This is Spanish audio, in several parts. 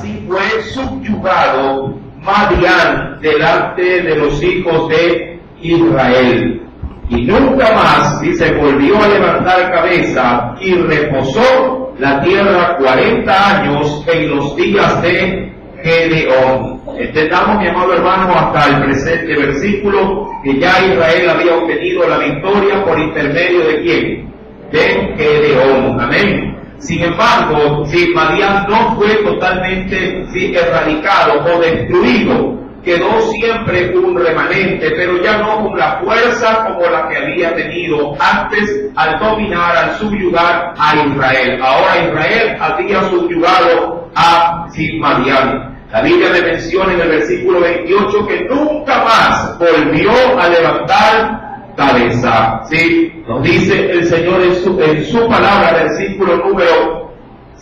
así fue subyugado Madián delante de los hijos de Israel. Y nunca más, dice, volvió a levantar cabeza, y reposó la tierra 40 años en los días de Gedeón. Entendamos, mi amado hermano, hasta el presente versículo, que ya Israel había obtenido la victoria por intermedio de ¿quién? De Gedeón. Amén. Sin embargo, si Madián no fue totalmente erradicado o destruido, quedó siempre un remanente, pero ya no con la fuerza como la que había tenido antes al dominar, al subyugar a Israel. Ahora Israel había subyugado a Madián. La Biblia me menciona en el versículo 28 que nunca más volvió a levantar cabeza. ¿Sí? Nos dice el Señor en su palabra, versículo número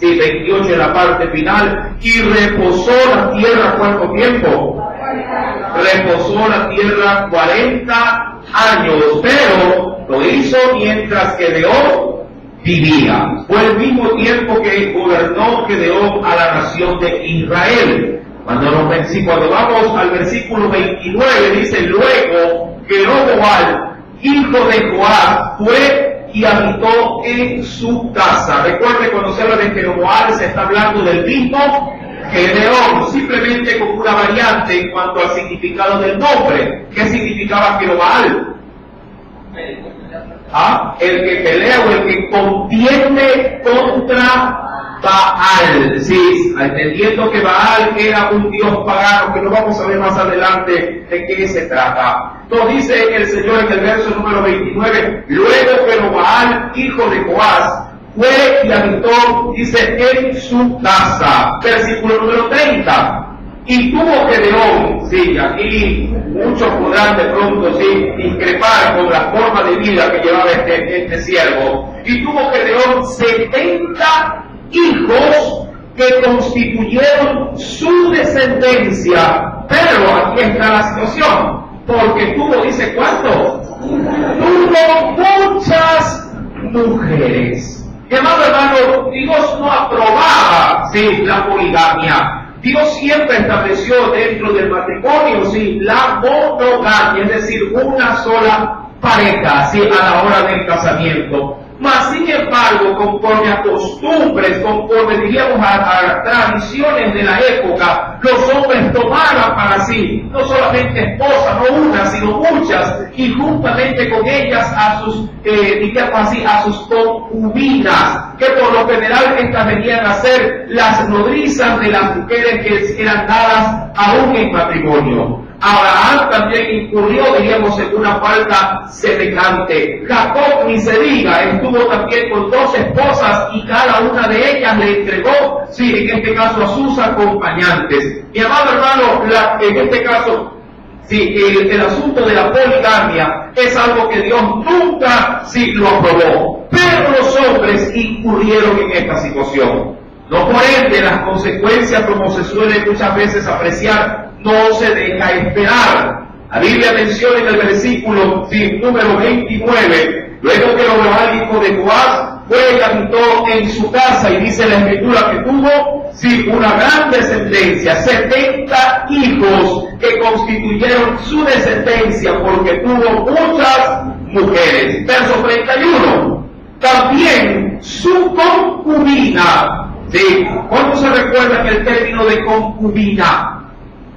28 en la parte final, y reposó la tierra ¿cuánto tiempo? Reposó la tierra 40 años, pero lo hizo mientras Gedeón vivía. Fue el mismo tiempo que gobernó Gedeón a la nación de Israel. Cuando vamos al versículo 29, dice, luego Jeroboam, hijo de Joás, fue y habitó en su casa. Recuerde, cuando se habla de Jeroboam, se está hablando del mismo Gedeón, simplemente con una variante en cuanto al significado del nombre. ¿Qué significaba Jeroboam? El que pelea o el que contiende contra Baal. Sí, entendiendo que Baal era un dios pagano, que lo vamos a ver más adelante de qué se trata. Entonces dice el Señor en el verso número 29, luego Jeroboam, hijo de Joás, fue y habitó, dice, en su casa. Versículo número 30. Y tuvo Gedeón, sí, aquí muchos podrán de pronto, sí, discrepar con la forma de vida que llevaba este siervo. Y tuvo Gedeón 70 hijos que constituyeron su descendencia. Pero aquí está la situación, porque tuvo, dice, ¿cuánto? Tuvo muchas mujeres. Amado hermano, Dios no aprobaba, sí, la poligamia. Dios siempre estableció dentro del matrimonio, sí, la monogamia, es decir, una sola pareja, sí, a la hora del casamiento. Mas, sin embargo, conforme a costumbres, conforme diríamos a tradiciones de la época, los hombres tomaban para sí, no solamente esposas, no una, sino muchas, y juntamente con ellas a sus, digamos así, a sus concubinas, que por lo general estas venían a ser las nodrizas de las mujeres que eran dadas aún en matrimonio. Abraham también incurrió, diríamos, en una falta semejante. Jacob, ni se diga, estuvo también con 2 esposas y cada una de ellas le entregó, sí, en este caso a sus acompañantes. Mi amado hermano, en este caso, sí, el asunto de la poligamia es algo que Dios nunca, sí, lo aprobó. Pero los hombres incurrieron en esta situación. No por ende, las consecuencias, como se suele muchas veces apreciar, no se deja esperar. La Biblia menciona en el versículo número 29, luego que Jeroboam, hijo de Joás, fue y habitó en su casa, y dice la Escritura que tuvo, sí, una gran descendencia, 70 hijos que constituyeron su descendencia, porque tuvo muchas mujeres. Verso 31, también su concubina. ¿Sí? ¿Cuándo se recuerda el término de concubina?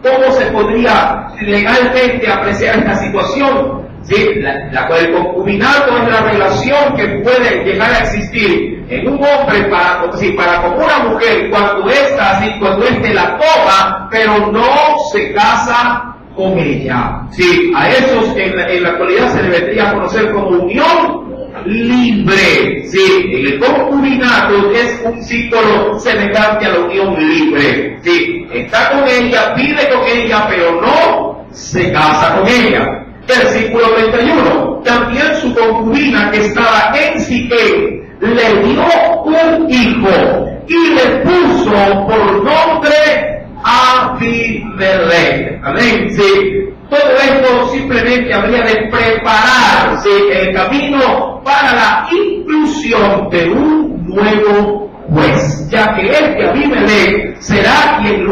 ¿Cómo se podría legalmente apreciar esta situación? ¿Sí? El concubinato es la relación que puede llegar a existir en un hombre para con una mujer cuando éste la toma, pero no se casa con ella. ¿Sí? A esos en la actualidad se le vendría a conocer como unión libre. Sí, el concubinato es un símbolo semejante a la unión libre. Sí, está con ella, vive con ella, pero no se casa con ella. Versículo 31. También su concubina que estaba en Siquem le dio un hijo y le puso por nombre Abimelech. Amén. Sí. Todo esto simplemente habría de preparar, ¿sí?, el camino para la inclusión de un nuevo juez, ya que Abimelech será quien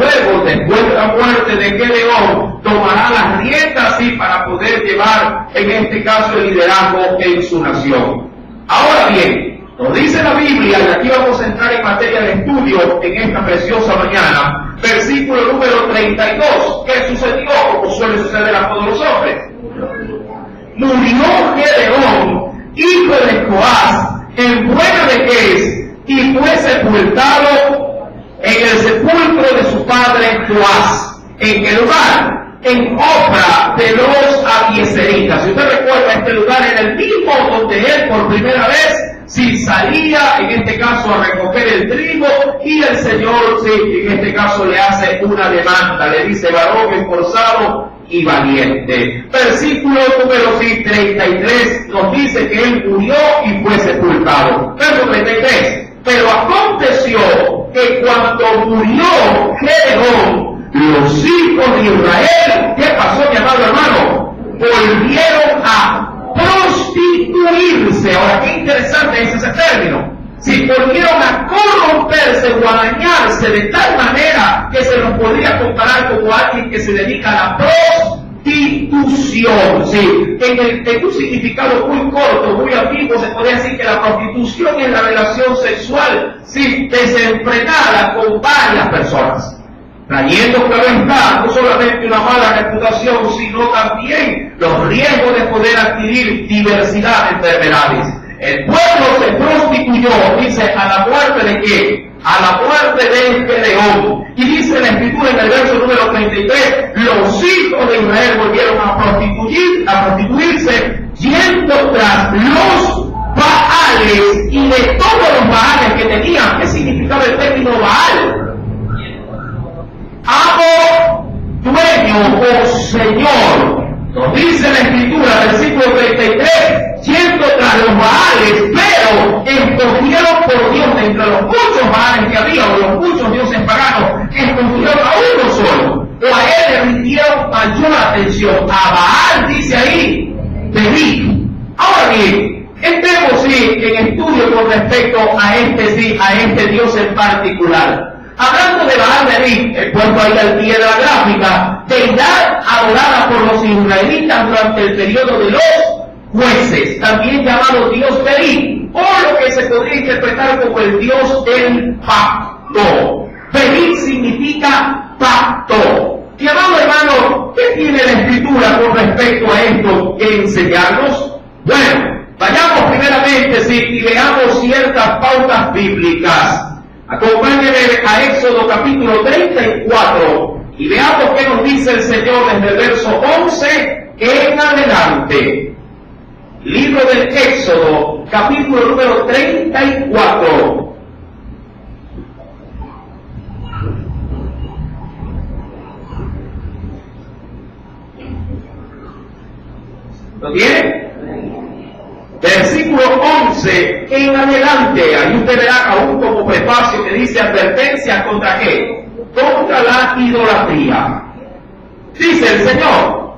hermano, tomará las riendas sí, para poder llevar, en este caso, el liderazgo en su nación. Ahora bien, nos dice la Biblia, y aquí vamos a entrar en materia de estudio en esta preciosa mañana, versículo número 32. ¿Qué sucedió? Como suele suceder a todos los hombres. Murió Gedeón, hijo de Joás, en buena vejez, y fue sepultado en el sepulcro de su padre Joás. ¿En qué lugar? En Ofra de los Abiezeritas. Si usted recuerda, este lugar era el mismo donde él por primera vez sí salía, en este caso, a recoger el trigo, y el Señor, sí, en este caso, le hace una demanda, le dice: varón esforzado y valiente. Versículo número 33 nos dice que él murió y fue sepultado. Verso 33. Pero aconteció que cuando murió Gedeón, los hijos de Israel, ¿qué pasó, mi amado hermano? Volvieron a prostituirse. Ahora, qué interesante es ese término. Si volvieron a corromperse o a dañarse de tal manera que se nos podría comparar como alguien que se dedica a la prostitución. Sí, en un significado muy corto, muy ambiguo, se podría decir que la prostitución es la relación sexual, sí, desenfrenada con varias personas, trayendo, claro está, no solamente una mala reputación, sino también los riesgos de poder adquirir diversidad de enfermedades. El pueblo se prostituyó, dice, a la muerte de ¿qué? A la muerte de Gedeón. Y dice la Escritura en el verso número 33, los hijos de Israel volvieron a prostituirse, yendo tras los Baales, y de todos los Baales que tenían. ¿Qué significaba el término Baal? Amo, dueño o señor. Nos dice la Escritura, versículo 33, yendo tras los Baales, pero escogieron por Dios de entre los muchos Baales que había, o los muchos dioses paganos, escogieron a uno solo, o a él le rindieron mayor atención. A Baal, dice ahí, Berit. Ahora bien, entremos sí en estudio con respecto a este Dios en particular. Hablando de Baal Berit, el puesto ahí al pie de la gráfica, deidad adorada por los israelitas durante el periodo de los jueces, también llamado Dios Berit, o lo que se podría interpretar como el Dios del pacto. Berit significa pacto. Y amado hermano, ¿qué tiene la Escritura con respecto a esto que enseñarnos? Bueno, vayamos primeramente y veamos ciertas pautas bíblicas. Acompáñenme a Éxodo capítulo 34 y veamos qué nos dice el Señor desde el verso 11 en adelante. Libro del Éxodo, capítulo número 34. ¿Lo tiene? Versículo 11 en adelante, ahí usted verá aún como prefacio que dice advertencia contra ¿qué? Contra la idolatría. Dice el Señor: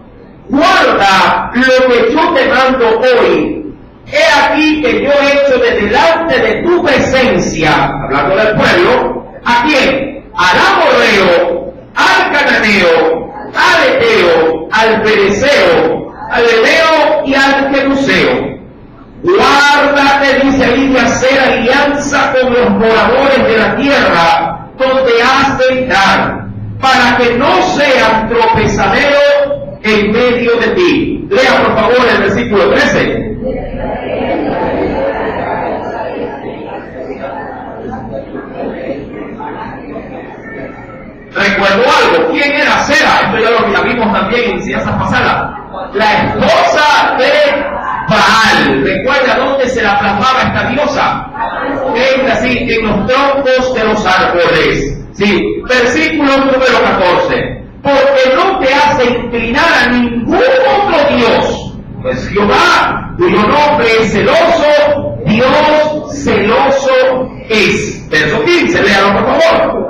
guarda lo que yo te mando hoy. He aquí que yo he hecho de delante de tu presencia, hablando del pueblo, ¿a quién? Al amorreo, al cananeo, al eteo, al pereceo, al heveo y al jebuseo. Guárdate, dice ahí, de hacer alianza con los moradores de la tierra donde has de entrar, para que no sean tropezadero en medio de ti. Lea por favor el versículo 13. Recuerdo algo, ¿quién era Sera? Esto ya lo vimos también en enseñanzas pasadas. La esposa de Baal. ¿Recuerda dónde se la plasmaba esta diosa? En los troncos de los árboles. Sí, versículo número 14. Porque no te hace inclinar a ningún otro Dios, pues Jehová, cuyo nombre es celoso, Dios celoso es. Verso 15, léalo por favor.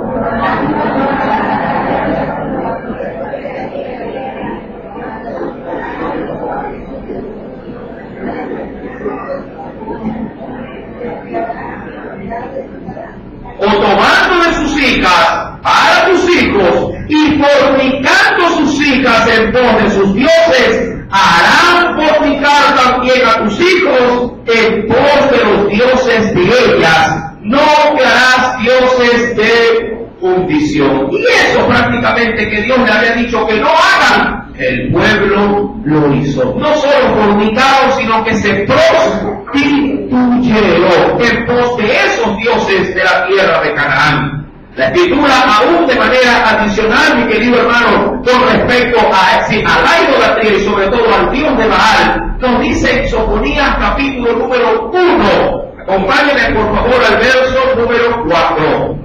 O tomando de sus hijas para tus hijos, y fornicando sus hijas hijas en pos de sus dioses, harán fornicar también a tus hijos en pos de los dioses de ellas. No te harás dioses de fundición. Y eso prácticamente que Dios le había dicho que no hagan, el pueblo lo hizo. No solo fornicaron, sino que se prostituyeron en pos de esos dioses de la tierra de Canaán. La Escritura, aún de manera adicional, mi querido hermano, con respecto a la idolatría y sobre todo al Dios de Baal, nos dice en Sofonías capítulo número 1. Acompáñenme por favor al verso número 4.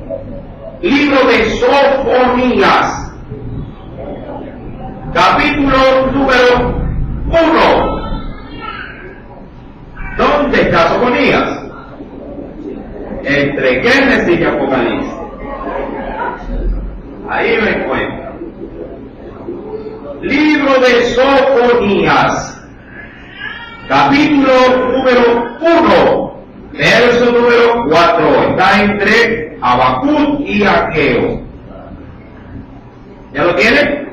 Libro de Sofonías, capítulo número 1. ¿Dónde está Sofonías? Entre Génesis y Apocalipsis. Ahí me encuentro. Libro de Sofonías, capítulo número 1, verso número 4. Está entre Habacuc y Ageo. ¿Ya lo tienen?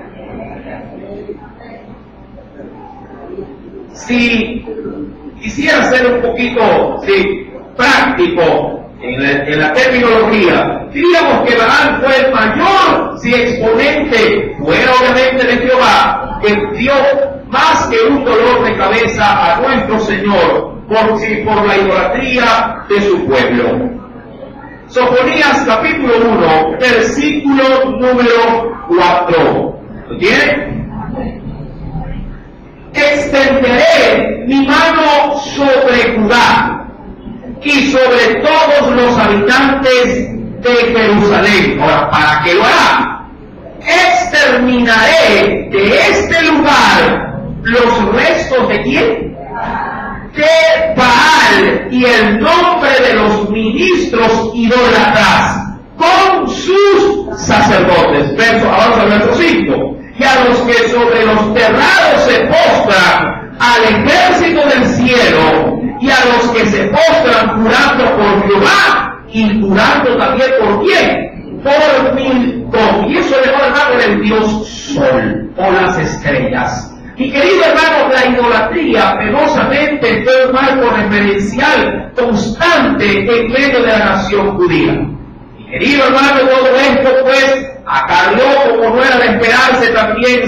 Si quisiera ser un poquito práctico en la terminología, diríamos que Balaam fue el mayor exponente, fuera obviamente de Jehová, que dio más que un dolor de cabeza a nuestro Señor por la idolatría de su pueblo. Sofonías capítulo 1, versículo número 4. ¿Lo tiene? Extenderé mi mano sobre Judá y sobre todos los habitantes de Jerusalén. Ahora, ¿para qué lo hará? Exterminaré de este lugar los restos de ¿quién? De Baal y el nombre de los ministros idólatras con sus sacerdotes. Avanza el verso 5. Y a los que sobre los terrados se postran, al ejército del cielo, y a los que se postran jurando por Jehová, y jurando también por quién, por Milcom. Y eso le va a dar el dios Sol o las estrellas. Mi querido hermano, la idolatría penosamente fue un marco referencial constante en medio de la nación judía. Mi querido hermano, todo esto pues acarreó, como no era de esperarse, también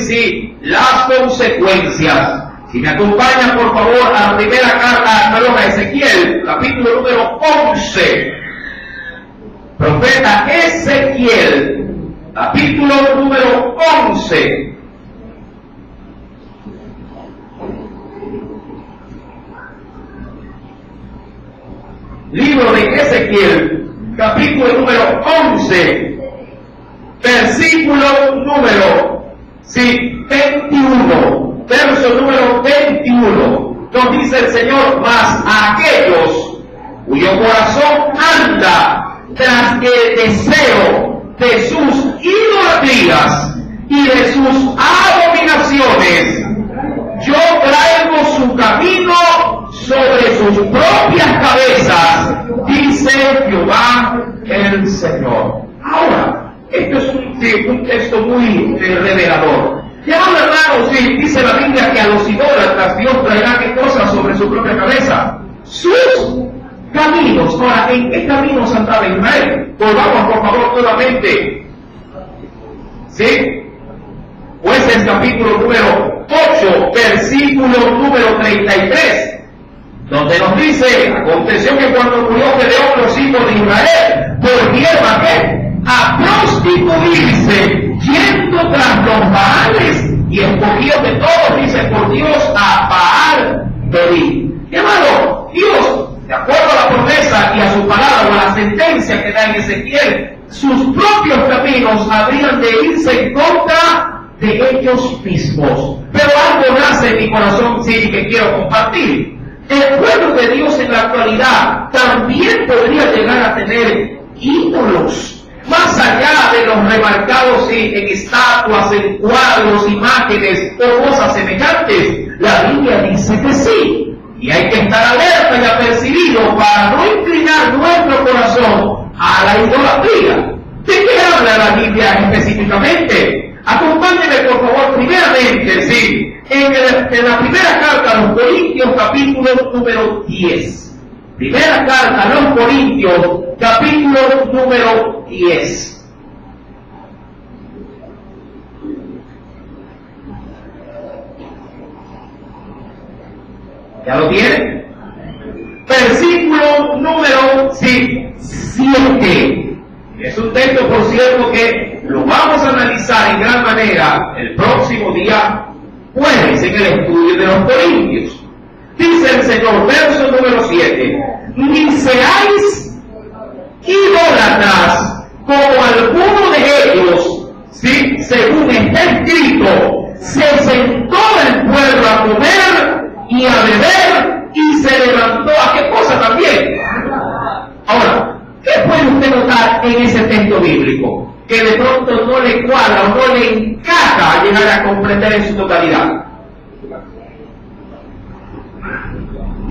las consecuencias. Si me acompañan por favor a la primera carta a Ezequiel, capítulo número 11. Profeta Ezequiel, capítulo número 11. Libro de Ezequiel, capítulo número 11, versículo número 21. Verso número 21, nos dice el Señor: mas a aquellos cuyo corazón anda tras el deseo de sus idolatrías y de sus abominaciones, yo traigo su camino sobre sus propias cabezas, dice Jehová el Señor. Ahora, esto es un texto muy revelador. Ya, hermanos, dice la Biblia que a los idólatras Dios traerá qué cosas sobre su propia cabeza. Sus caminos. Ahora, ¿en qué caminos andaba Israel? Volvamos por favor nuevamente. Jueces capítulo número 8, versículo número 33. Donde nos dice: aconteció que cuando murió Gedeón, los hijos de Israel volvieron ¿a qué? A prostituirse, yendo tras los Baales, y escogió de todos, dice, por Dios a Baal Perí. Hermano, Dios, de acuerdo a la promesa y a su palabra, o a la sentencia que da en Ezequiel, sus propios caminos habrían de irse en contra de ellos mismos. Pero algo nace en mi corazón, que quiero compartir. El pueblo de Dios en la actualidad también podría llegar a tener ídolos. Más allá de los remarcados en estatuas, en cuadros, imágenes o cosas semejantes, la Biblia dice que sí. Y hay que estar alerta y apercibido para no inclinar nuestro corazón a la idolatría. ¿De qué habla la Biblia específicamente? Acompáñenme por favor primeramente nuevamente, sí, en la primera carta a los Corintios, capítulo número 10. Primera carta a los Corintios, capítulo número 10. ¿Ya lo tienen? Versículo número 7. Es un texto, por cierto, que lo vamos a analizar en gran manera el próximo día jueves en el estudio de los Corintios. Dice el Señor, verso número 7, ni seáis idólatras como alguno de ellos, ¿sí? Según está escrito, se sentó el pueblo a comer y a beber y se levantó a qué cosa también. Ahora, ¿qué puede usted notar en ese texto bíblico? Que de pronto no le cuadra o no le encaja llegar a comprender en su totalidad.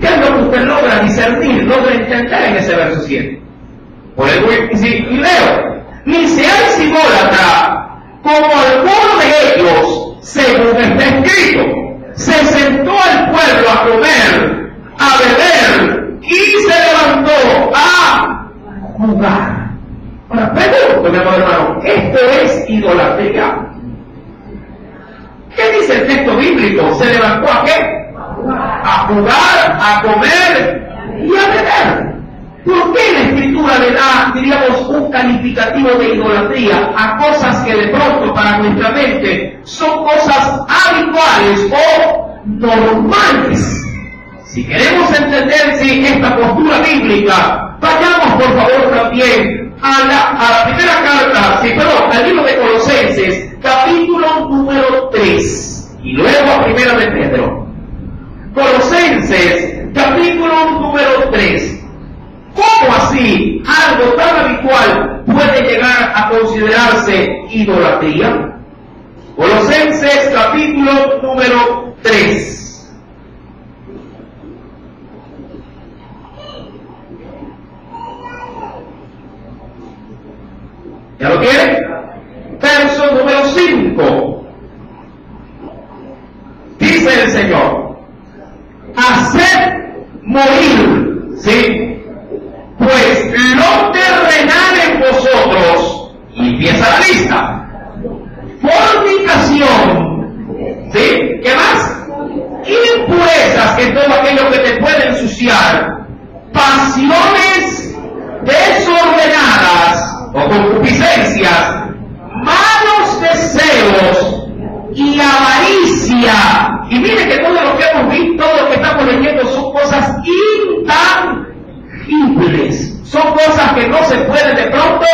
¿Qué es lo que usted logra discernir, logra entender en ese verso 7? Por el y leo, ni seáis idólatra como alguno de ellos, según está escrito, se sentó el pueblo a comer, a beber y se levantó a jugar. Ahora, pregunto, mi amado hermano, ¿esto es idolatría? ¿Qué dice el texto bíblico? ¿Se levantó a qué? A jugar, a comer y a beber. ¿Por qué la Escritura le da, diríamos, un calificativo de idolatría a cosas que de pronto para nuestra mente son cosas habituales o normales? Si queremos entender esta postura bíblica, vayamos por favor también a la primera carta, al libro de Colosenses, capítulo número 3, y luego a primera de Pedro. Colosenses, capítulo número 3. ¿Cómo así algo tan habitual puede llegar a considerarse idolatría? Colosenses, capítulo número 3. ¿Ya lo tiene? Verso número 5. Dice el Señor, haced morir, ¿sí? Pues lo terrenal en vosotros, y empieza la lista, fornicación, ¿sí? ¿Qué más? Impurezas, que es todo aquello que te puede ensuciar, pasiones desordenadas o concupiscencias, malos deseos y avaricia. Y mire que todo lo que hemos visto, todo lo que estamos leyendo son cosas intangibles, son cosas que no se pueden de pronto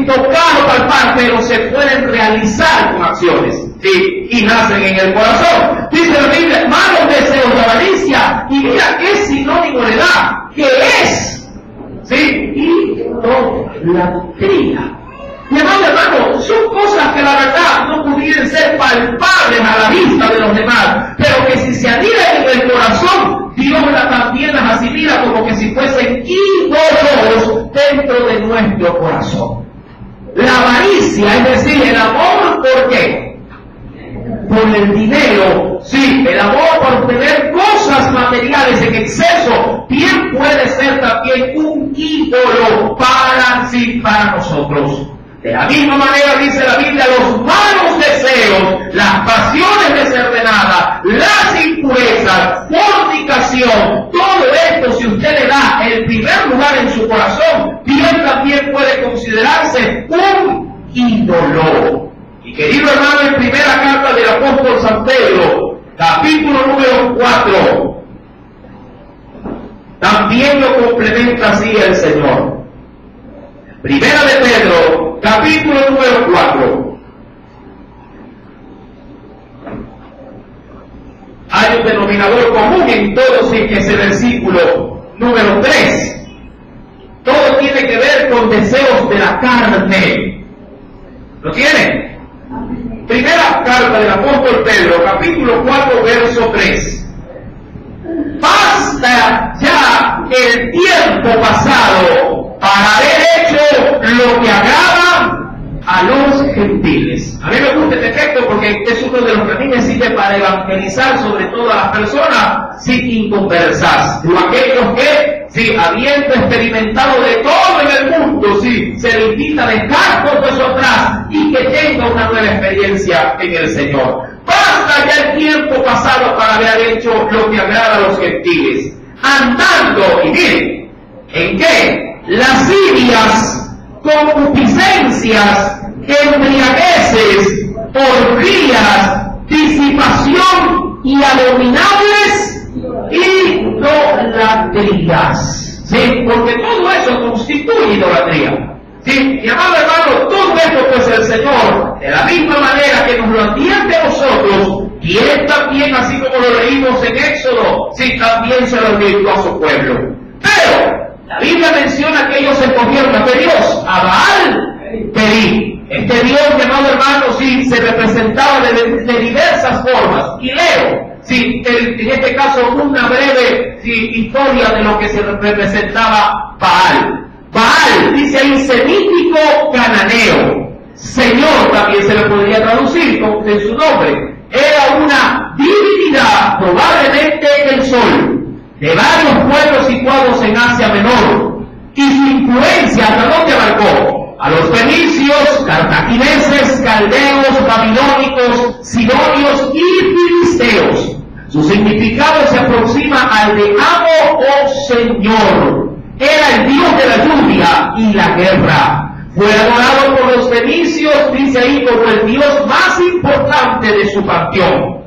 tocar o palpar, pero se pueden realizar con acciones, ¿sí? Y nacen en el corazón. Dice la Biblia, malos deseos de avaricia, y mira qué sinónimo le da, que es, ¿sí? Idolatría. Mi amado hermano, son cosas que la verdad no pudieran ser palpables a la vista de los demás, pero que si se adhieren en el corazón, Dios también las asimila como que si fuesen ídolos dentro de nuestro corazón. La avaricia, es decir, el amor, ¿por qué? Por el dinero, sí, el amor por tener cosas materiales en exceso, bien puede ser también un ídolo para nosotros. De la misma manera dice la Biblia, los malos deseos, las pasiones desordenadas, las impurezas, fornicación, todo esto, si usted le da el primer lugar en su corazón, bien también puede considerarse un ídolo. Y querido hermano, en primera carta del apóstol San Pedro, capítulo número 4, también lo complementa así el Señor. Primera de Pedro, capítulo número 4. Hay un denominador común en todos ese versículo número 3. Todo tiene que ver con deseos de la carne. ¿Lo tienen? Primera carta del apóstol Pedro, capítulo 4, verso 3. Basta ya el tiempo pasado para haber hecho lo que agrada a los gentiles. A mí me gusta este texto porque es uno de los que a mí me sirve para evangelizar sobre todo a las personas inconversas, o aquellos que, habiendo experimentado de todo en el mundo, se le invita a dejar todo eso atrás y que tenga una nueva experiencia en el Señor. Basta ya el tiempo pasado para haber hecho lo que agrada a los gentiles, andando, y miren, ¿en qué? Lascivias, concupiscencias, embriagueces, orgías, disipación y abominables idolatrías. ¿Sí? Porque todo eso constituye idolatría. ¿Sí? Y amado hermano, todo esto pues el Señor, de la misma manera que nos lo advierte a nosotros, y Él también, así como lo leímos en Éxodo, también se lo advirtió a su pueblo. Pero la Biblia menciona que ellos escogieron a qué Dios, a Baal Perí. Este Dios, llamado hermano, se representaba de diversas formas. Y leo, en este caso, una breve historia de lo que se representaba Baal. Baal, dice ahí, semítico cananeo. Señor también se le podría traducir en su nombre. Era una divinidad, probablemente el sol, de varios pueblos situados en Asia Menor, y su influencia ¿hasta dónde abarcó? A los fenicios, cartagineses, caldeos, babilónicos, sidonios y filisteos. Su significado se aproxima al de amo o señor. Era el dios de la lluvia y la guerra. Fue adorado por los fenicios, dice ahí, como el dios más importante de su panteón.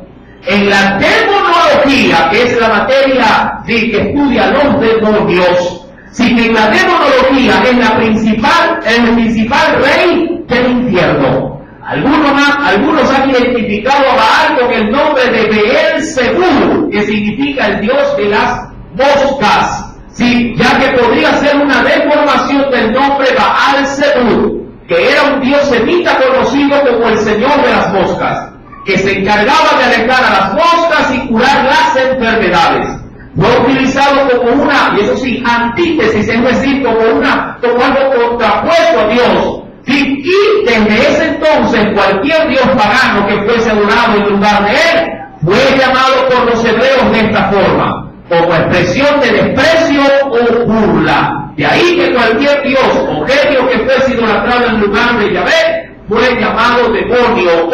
En la demonología, que es la materia que estudia los demonios, en la demonología es el principal rey del infierno. Algunos han identificado a Baal con el nombre de Beelzebú, que significa el dios de las moscas. Ya que podría ser una deformación del nombre Baal-Zebú, que era un dios semita conocido como el señor de las moscas, que se encargaba de alejar a las moscas y curar las enfermedades. Fue utilizado como una, y eso sí, antítesis, es decir, como algo contrapuesto a Dios. Y desde ese entonces cualquier dios pagano que fuese adorado en lugar de él fue llamado por los hebreos de esta forma, como expresión de desprecio o burla. De ahí que cualquier dios o genio que fuese idolatrado en lugar de Yahvé fue llamado demonio o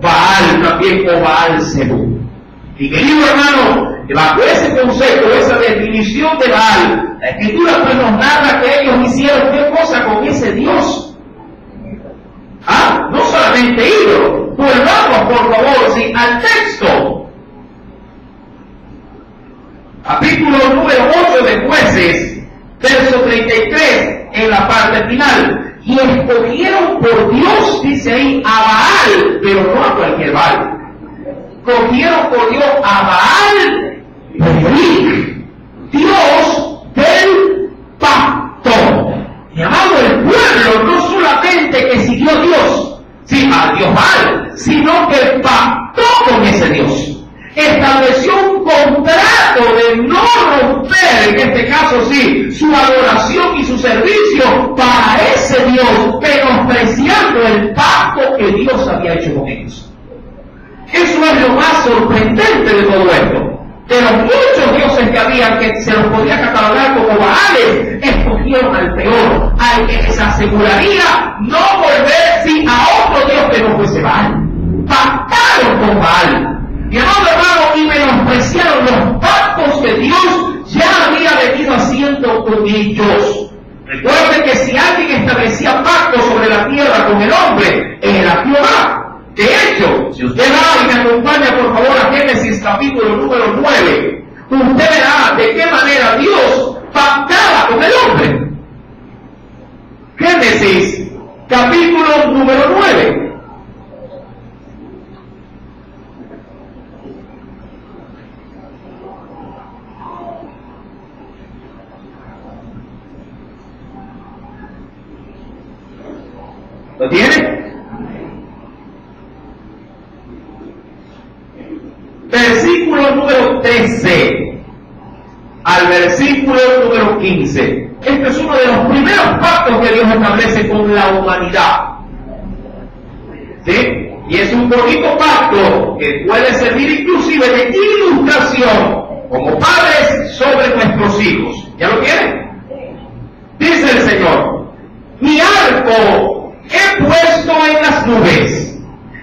Baal también, o Baal-Zebú. Y querido hermano, bajo ese concepto, esa definición de Baal, la Escritura pues nos narra que ellos hicieron qué cosa con ese dios. No solamente ídolo. Volvamos por favor al texto. Capítulo número 8 de Jueces, verso 33, en la parte final. Y escogieron por Dios, dice ahí, a Baal, pero no a cualquier Baal. Cogieron por Dios a Baal Perí, Dios del pacto. Llamado el pueblo no solamente que siguió a Dios, a Dios Baal, sino que pactó con ese Dios. Estableció un contrato de no romper, en este caso su adoración y su servicio para ese Dios, menospreciando el pacto que Dios había hecho con ellos. Eso es lo más sorprendente de todo esto. De los muchos dioses que había, que se los podía catalogar como Baales, escogieron al peor, al que les aseguraría no volver a otro dios que no fuese Baal. Pactaron con Baal. Mi amado hermano, y menospreciaron los pactos que Dios ya había venido haciendo con ellos. Recuerden que si alguien establecía pactos sobre la tierra con el hombre, era Jehová. De hecho, si usted va y me acompaña por favor a Génesis capítulo número 9, usted verá de qué manera Dios pactaba con el hombre. Génesis capítulo número 9. ¿Lo tiene? Versículo número 13 al versículo número 15. Este es uno de los primeros pactos que Dios establece con la humanidad. ¿sí? Y es un bonito pacto que puede servir inclusive de ilustración como padres sobre nuestros hijos. ¿Ya lo tienen? Dice el Señor: mi arco he puesto en las nubes,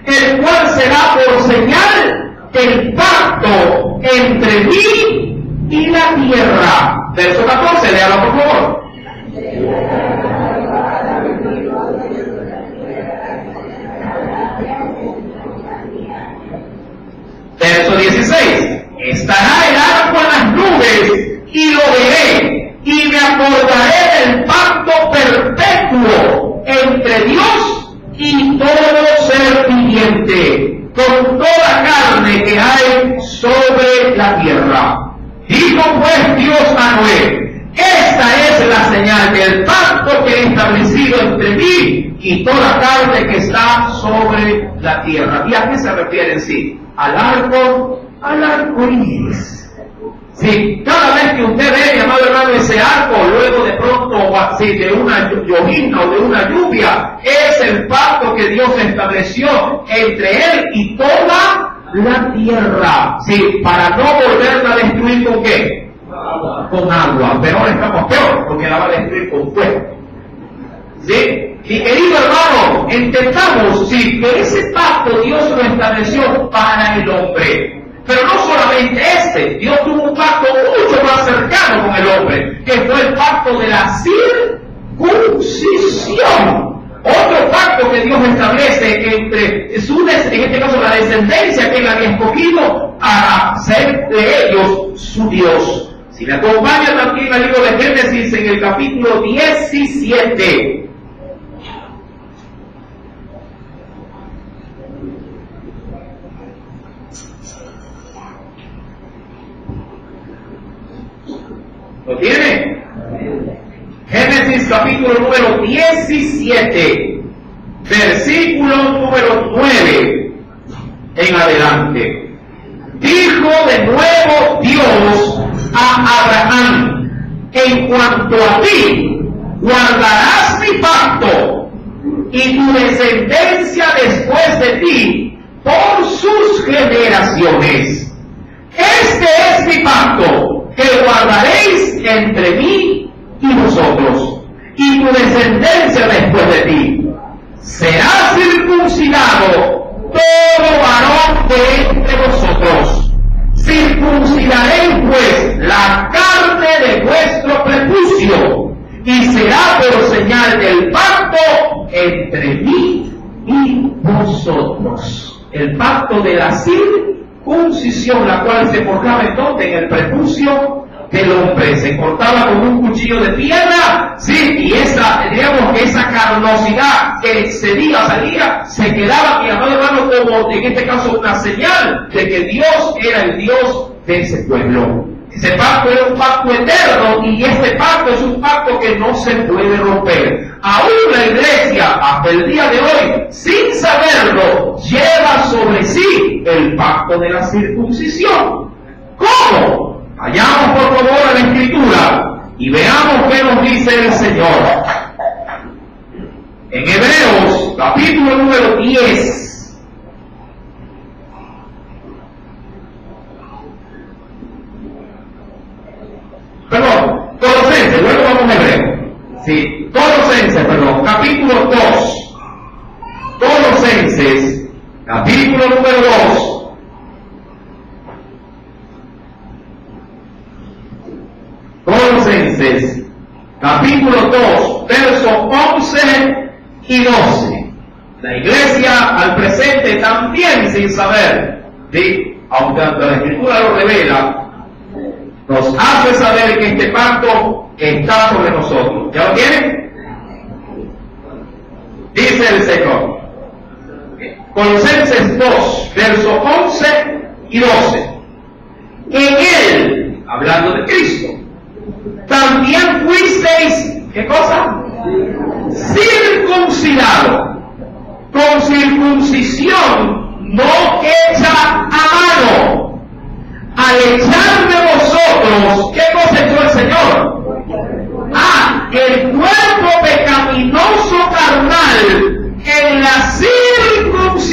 el cual será por señal del pacto entre mí y la tierra. Verso 14, léalo por favor. Verso 16, estará el arco en las nubes y lo veré y me acordaré del pacto perpetuo entre Dios y todo ser viviente, con toda carne que hay sobre la tierra. Dijo pues Dios a Noé: esta es la señal del pacto que he establecido entre mí y toda carne que está sobre la tierra. ¿Y a qué se refiere en sí? Al arco iris. Sí, cada vez que usted ve, mi amado hermano, ese arco, luego de pronto, así, de una llovizna o de una lluvia, es el pacto que Dios estableció entre Él y toda la tierra. Sí, para no volverla a destruir ¿con qué? Con agua. Pero ahora estamos peor, porque la va a destruir con fuego. ¿Sí? Mi querido hermano, entendamos, sí, que ese pacto Dios lo estableció para el hombre. Pero no solamente este, Dios tuvo un pacto mucho más cercano con el hombre, que fue el pacto de la circuncisión. Otro pacto que Dios establece entre su, en este caso la descendencia que él había escogido, a ser de ellos su Dios. Si me acompañan también al libro de Génesis en el capítulo 17. ¿Lo tiene? Génesis capítulo número 17, versículo número 9 en adelante. Dijo de nuevo Dios a Abraham: en cuanto a ti, guardarás mi pacto y tu descendencia después de ti por sus generaciones. Este es mi pacto que guardaréis entre mí y vosotros, y tu descendencia después de ti. Será circuncidado todo varón de entre vosotros. Circuncidaréis pues la carne de vuestro prepucio, y será por señal del pacto entre mí y vosotros. El pacto de la circuncisión, la cual se forjaba entonces en el prepucio del hombre, se cortaba con un cuchillo de piedra, sí, y esa, digamos que esa carnosidad que excedía, salía, se quedaba, mi amado hermano, como en este caso una señal de que Dios era el Dios de ese pueblo. Ese pacto era un pacto eterno, y este pacto es un pacto que no se puede romper. Aún la iglesia, hasta el día de hoy, sin saberlo, lleva sobre sí el pacto de la circuncisión. ¿Cómo? Vayamos por favor a la Escritura y veamos qué nos dice el Señor. En Hebreos, capítulo número 10. Perdón, Colosenses, luego vamos a Hebreos. Sí, Colosenses, perdón, capítulo 2. Colosenses, capítulo número 2. Colosenses, capítulo 2, versos 11 y 12. La iglesia al presente también sin saber, ¿sí? Aunque la Escritura lo revela, nos hace saber que este pacto está sobre nosotros. ¿Ya lo tienen? Dice el Señor. Colosenses 2, versos 11 y 12. En Él, hablando de Cristo, también fuisteis, ¿qué cosa? Circuncidado, con circuncisión no hecha a mano, al echar de vosotros, ¿qué cosa echó el Señor? el cuerpo pecaminoso carnal en la circuncisión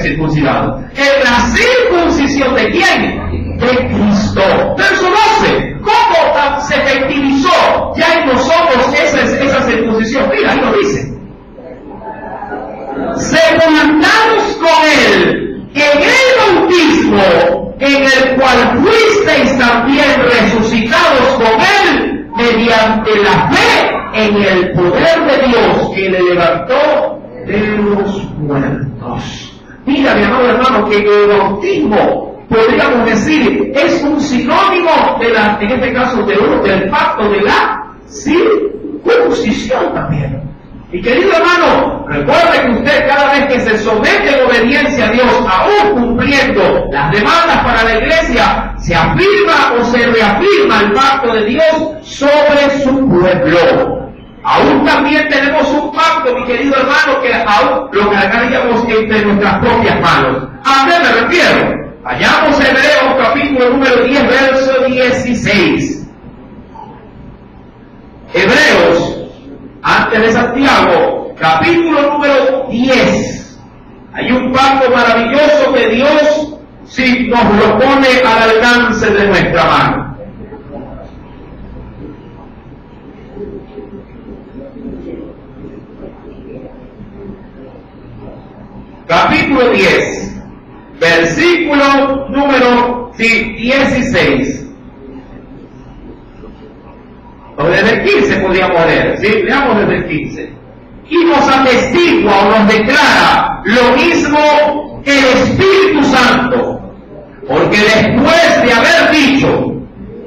circuncidados. En la circuncisión ¿de quién? De Cristo. Verso 12. ¿Cómo se efectivizó ya en nosotros esa circuncisión? Mira, ahí lo dice. Sepultados con Él en el bautismo, en el cual fuisteis también resucitados con Él mediante la fe en el poder de Dios que le levantó de los muertos. Mira, mi amado hermano, que el bautismo, podríamos decir, es un sinónimo de en este caso del pacto de la circuncisión también. Y querido hermano, recuerde que usted cada vez que se somete en obediencia a Dios, aún cumpliendo las demandas para la iglesia, se afirma o se reafirma el pacto de Dios sobre su pueblo. Aún también tenemos un pacto, mi querido hermano, que aún lo cargaríamos entre nuestras propias manos. ¿A qué me refiero? Vayamos a Hebreos capítulo número 10, verso 16. Hebreos, antes de Santiago, capítulo número 10. Hay un pacto maravilloso que Dios sí nos lo pone al alcance de nuestra mano. Capítulo 10, versículo número 16. O desde el 15 podríamos leer, ¿sí? Leamos desde el 15. Y nos atestigua o nos declara lo mismo que el Espíritu Santo, porque después de haber dicho,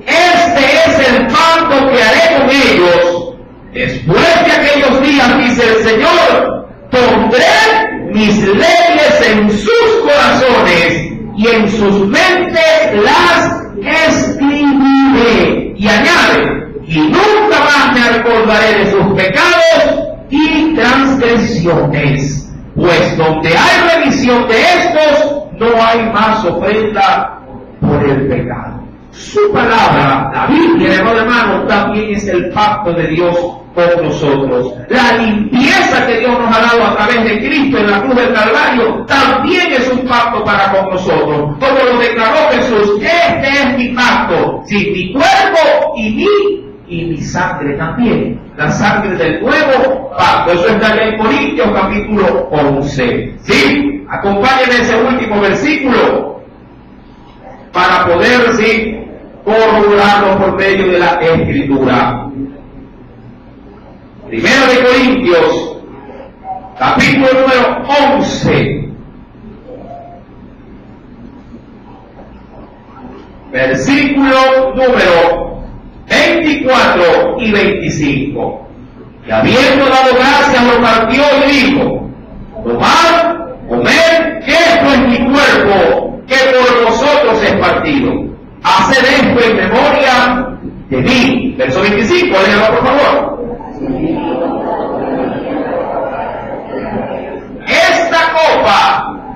este es el pacto que haré con ellos, después de aquellos días, dice el Señor, pondré mis leyes en sus corazones y en sus mentes las escribiré. Y añade, y nunca más me acordaré de sus pecados y transgresiones, pues donde hay remisión de estos, no hay más ofrenda por el pecado. Su palabra, la Biblia, hermano, también es el pacto de Dios con nosotros. La limpieza que Dios nos ha dado a través de Cristo en la cruz del Calvario también es un pacto para con nosotros. Como lo declaró Jesús, este es mi pacto, sí, mi cuerpo y mi sangre también, la sangre del nuevo pacto. Eso está en Corintios capítulo 11. ¿Sí? Acompáñenme ese último versículo para poder, sí, corroborarlo por medio de la Escritura. Primero de Corintios, capítulo número 11, versículo número 24 y 25. Y habiendo dado gracias, lo partió y dijo, tomad, comed, que esto es mi cuerpo, que por vosotros es partido. Haced esto en memoria de mí. Verso 25, léalo por favor. Esta copa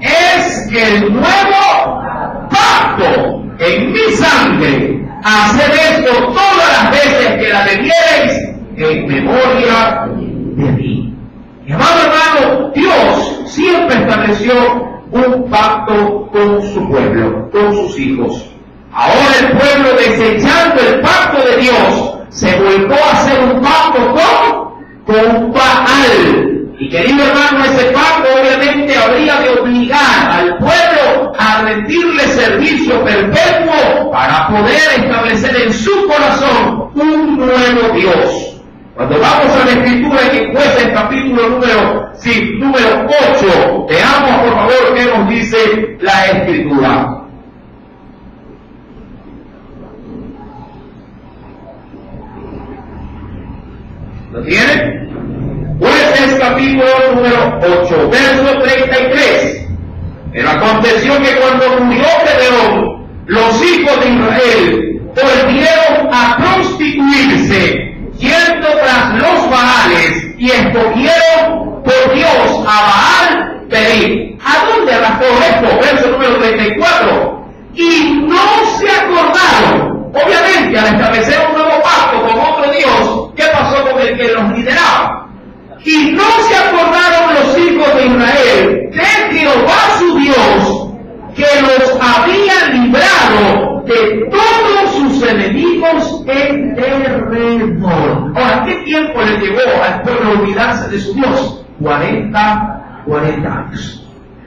es el nuevo pacto en mi sangre. Haced esto todas las veces que la bebiereis en memoria de mí. Mi amado hermano, Dios siempre estableció un pacto con su pueblo, con sus hijos. Ahora el pueblo, desechando el pacto de Dios, se volvió a hacer un pacto con Baal. Y querido hermano, ese pacto obviamente habría de obligar al pueblo a rendirle servicio perpetuo para poder establecer en su corazón un nuevo Dios. Cuando vamos a la Escritura en Jueces capítulo número 8, veamos por favor qué nos dice la Escritura. ¿Lo tienen? Jueces capítulo número 8, verso 33. Pero aconteció que cuando murió Gedeón, los hijos de Israel volvieron a prostituirse, yendo tras los Baales, y escogieron por Dios a Baal Perim. ¿A dónde arrastró esto? Verso número 34. Y no se acordaron, obviamente, al establecer un nuevo pacto con otro Dios, ¿qué pasó con el que los lideraba? Y no se acordaron los hijos de Israel de Jehová su Dios, de todos sus enemigos en derredor. Ahora, ¿qué tiempo le llevó al pueblo a olvidarse de su Dios? 40 años.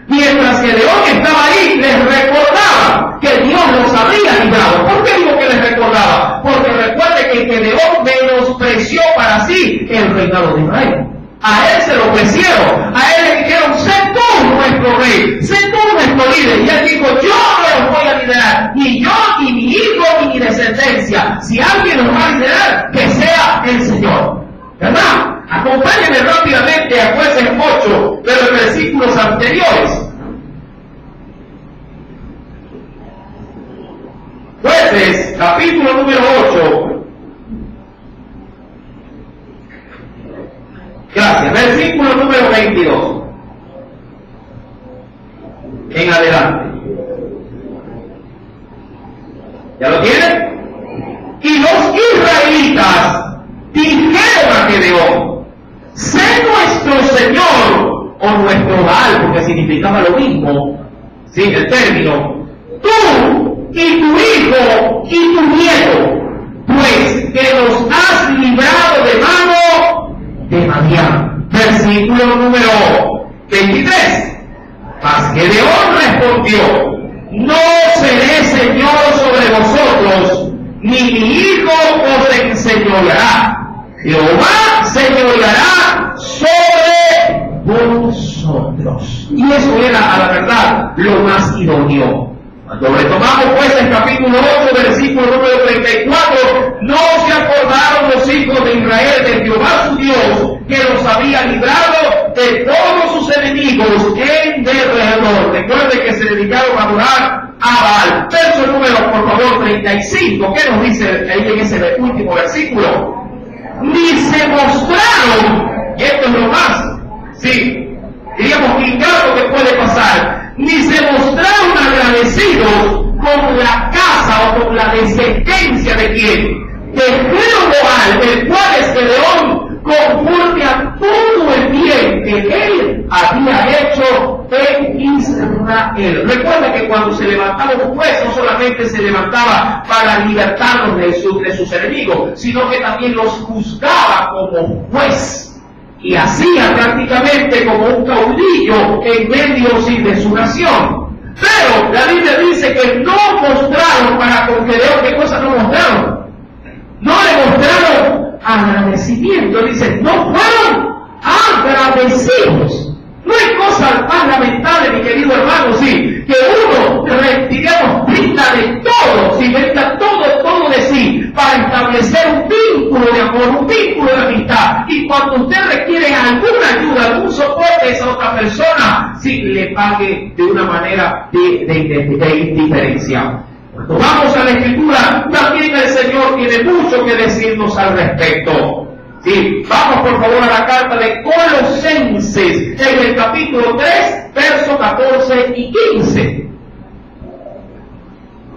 Mientras que León estaba ahí, les recordaba que Dios los había librado. ¿Por qué digo que les recordaba? Porque recuerde que Gedeón menospreció para sí el reinado de Israel. A él se lo ofrecieron, a él le dijeron: sé tú nuestro rey, sé tú nuestro líder. Y él dijo: yo no los voy a liderar, ni yo, ni mi hijo, ni mi descendencia. Si alguien los va a liderar, que sea el Señor. ¿Verdad? Acompáñenme rápidamente a Jueces 8, pero en versículos anteriores. Jueces, capítulo número 8. Gracias. Versículo número 22. En adelante. ¿Ya lo tienen? Y los israelitas dijeron a Gedeón: sé nuestro Señor o nuestro Baal, porque significaba lo mismo, sí, el término, tú y tu hijo y tu nieto, pues que nos has librado de mano de Madián. Versículo número 23. Mas Gedeón respondió: no seré Señor sobre vosotros, ni mi hijo os enseñoreará. Jehová señoreará sobre vosotros. Y eso era, a la verdad, lo más idóneo. Cuando retomamos pues el capítulo 8, versículo número 34, no se acordaron los hijos de Israel de Jehová su Dios, que los había librado de todos sus enemigos en derredor. Recuerde que se dedicaron a adorar a Baal. Verso número, por favor, 35. ¿Qué nos dice ahí en ese último versículo? Ni se mostraron, y esto es lo más, sí, diríamos claro que puede pasar, ni se mostraron agradecidos con la casa o con la descendencia de quién, de Jeroboam, el cual es Gedeón, conforme a todo el bien que él había hecho en Israel. Recuerda que cuando se levantaba un juez, no solamente se levantaba para libertarlos de sus enemigos, sino que también los juzgaba como juez. Y hacía prácticamente como un caudillo en medio de su nación. Pero la Biblia dice que no mostraron para con Gedeón. ¿Qué cosa no mostraron? No le mostraron agradecimiento. Dice, no fueron agradecidos. No hay cosa más lamentable, mi querido hermano, sí, que uno, digamos, brinda de todo, si brinda todo de sí, para establecer un vínculo de amor, un vínculo de amistad, y cuando usted requiere alguna ayuda, algún soporte a esa otra persona, sí, le pague de una manera de indiferencia. Cuando vamos a la Escritura, también el Señor tiene mucho que decirnos al respecto. Sí, vamos por favor a la carta de Colosenses, en el capítulo 3, versos 14 y 15.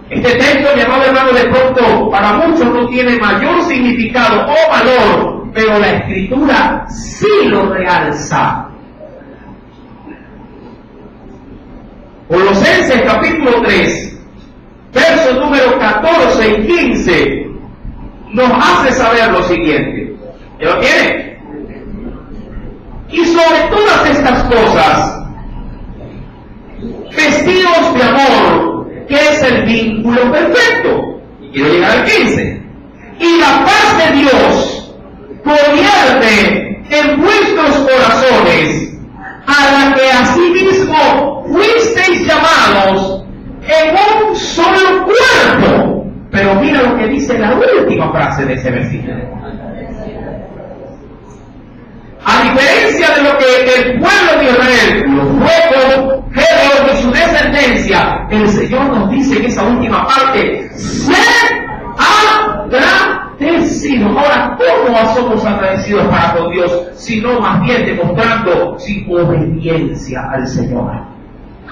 Este texto, mi amado hermano, de pronto para muchos no tiene mayor significado o valor, pero la Escritura sí lo realza. Colosenses capítulo 3, versos número 14 y 15, nos hace saber lo siguiente. ¿Ya lo tiene? Y sobre todas estas cosas, vestidos de amor, que es el vínculo perfecto. Y quiero llegar al 15. Y la paz de Dios gobierne en vuestros corazones, a la que asimismo fuisteis llamados en un solo cuerpo. Pero mira lo que dice la última frase de ese versículo. A diferencia de lo que el pueblo de Israel lo fue con Gedeón y su descendencia, el Señor nos dice en esa última parte: ser agradecidos. Ahora, ¿cómo somos agradecidos para con Dios? Sino más bien demostrando su obediencia al Señor.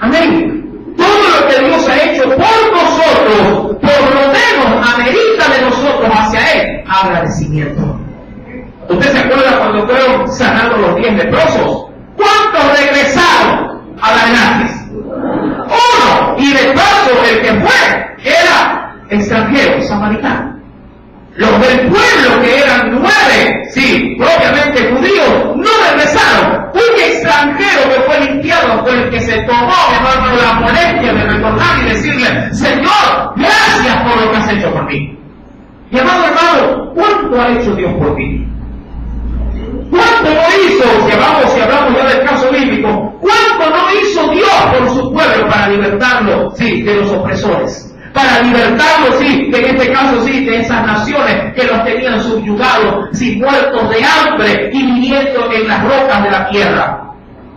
Amén. Todo lo que Dios ha hecho por nosotros, por lo menos amerita de nosotros hacia Él agradecimiento. ¿Usted se acuerda cuando fueron sanados los 10 leprosos? ¿Cuántos regresaron a la gratis? Uno. Y de paso, el que fue era el tomó, hermano, la molestia de retornar y decirle: Señor, gracias por lo que has hecho por mí. Y hermano, ¿cuánto ha hecho Dios por ti? ¿Cuánto no hizo, si hablamos ya del caso bíblico, cuánto no hizo Dios por su pueblo para libertarlo, sí, de los opresores? Para libertarlo, sí, que en este caso, sí, de esas naciones que los tenían subyugados, sí, muertos de hambre y viviendo en las rocas de la tierra.